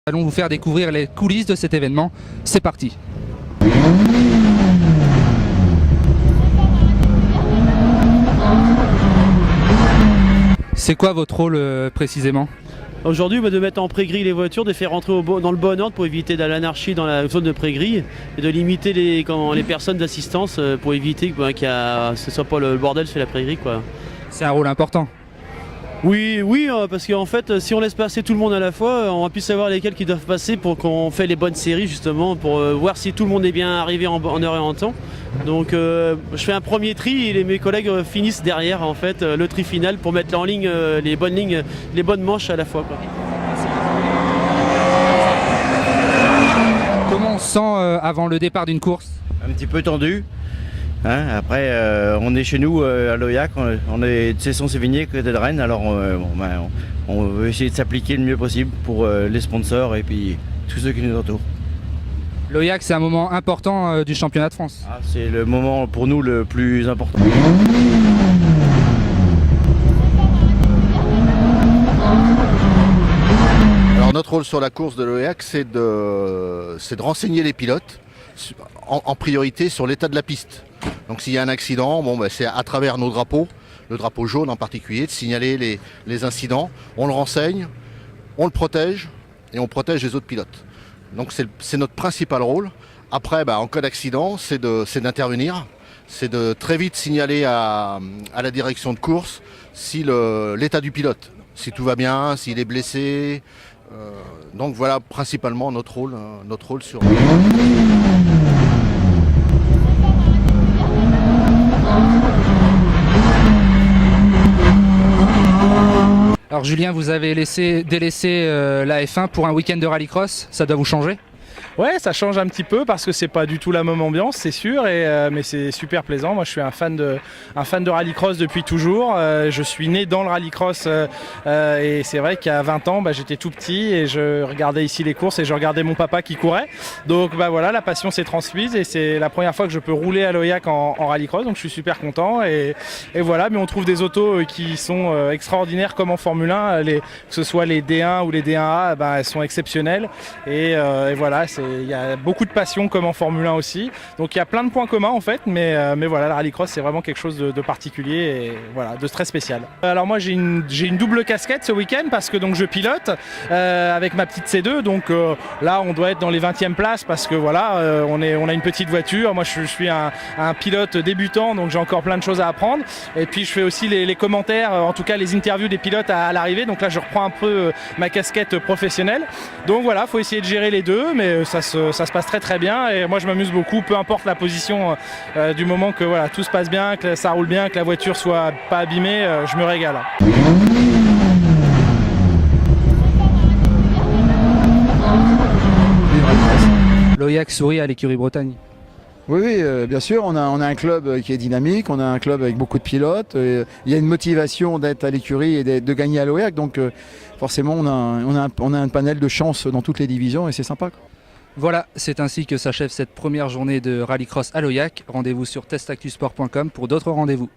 Allons vous faire découvrir les coulisses de cet événement. C'est parti. C'est quoi votre rôle précisément? Aujourd'hui, de mettre en pré-grille les voitures, de faire rentrer dans le bon ordre pour éviter de l'anarchie dans la zone de pré-grille et de limiter les personnes d'assistance pour éviter que ce soit pas le bordel sur la pré-grille, quoi. C'est un rôle important. Oui, parce qu'en fait, si on laisse passer tout le monde à la fois, on va plus savoir lesquels qui doivent passer pour qu'on fait les bonnes séries, justement, pour voir si tout le monde est bien arrivé en heure et en temps. Donc je fais un premier tri et mes collègues finissent derrière, en fait, le tri final pour mettre en ligne les bonnes manches à la fois, quoi. Comment on se sent avant le départ d'une course? Un petit peu tendu. Hein, après, on est chez nous à Loyac, on est de Cesson-Sévigné, côté de Rennes, alors on veut essayer de s'appliquer le mieux possible pour les sponsors et puis tous ceux qui nous entourent. Loyac, c'est un moment important du championnat de France. Ah, c'est le moment pour nous le plus important. Alors notre rôle sur la course de Loyac, c'est de renseigner les pilotes en priorité sur l'état de la piste. Donc s'il y a un accident, c'est à travers nos drapeaux, le drapeau jaune en particulier, de signaler les incidents. On le renseigne, on le protège et on protège les autres pilotes. Donc c'est notre principal rôle. Après, en cas d'accident, c'est d'intervenir, c'est de très vite signaler à la direction de course si l'état du pilote, si tout va bien, s'il est blessé. Donc voilà principalement notre rôle sur... Alors Julien, vous avez délaissé la F1 pour un week-end de rallycross, ça doit vous changer? Ouais, ça change un petit peu parce que c'est pas du tout la même ambiance, c'est sûr, mais c'est super plaisant. Moi, je suis un fan de rallycross depuis toujours. Je suis né dans le rallycross et c'est vrai qu'à 20 ans, j'étais tout petit et je regardais ici les courses et je regardais mon papa qui courait. Donc voilà, la passion s'est transmise et c'est la première fois que je peux rouler à Loyac en rallycross, donc je suis super content et voilà. Mais on trouve des autos qui sont extraordinaires comme en Formule 1, que ce soit les D1 ou les D1A, elles sont exceptionnelles et voilà. Il y a beaucoup de passion comme en Formule 1 aussi, donc il y a plein de points communs en fait, mais voilà, le rallycross c'est vraiment quelque chose de particulier et voilà, de très spécial. Alors moi j'ai une double casquette ce week-end parce que donc je pilote avec ma petite C2, donc là on doit être dans les 20e places parce que voilà, on a une petite voiture. Moi je suis un pilote débutant, donc j'ai encore plein de choses à apprendre, et puis je fais aussi les commentaires, en tout cas les interviews des pilotes à l'arrivée, donc là je reprends un peu ma casquette professionnelle, donc voilà, faut essayer de gérer les deux, mais ça se passe très très bien et moi je m'amuse beaucoup, peu importe la position, du moment que voilà, tout se passe bien, que ça roule bien, que la voiture soit pas abîmée, je me régale. Loyac sourit à l'écurie Bretagne. Oui, bien sûr, on a un club qui est dynamique, on a un club avec beaucoup de pilotes, il y a une motivation d'être à l'écurie et de gagner à Loyac, donc forcément on a un panel de chances dans toutes les divisions et c'est sympa, quoi. Voilà, c'est ainsi que s'achève cette première journée de rallycross à Loyac. Rendez-vous sur testactusport.com pour d'autres rendez-vous.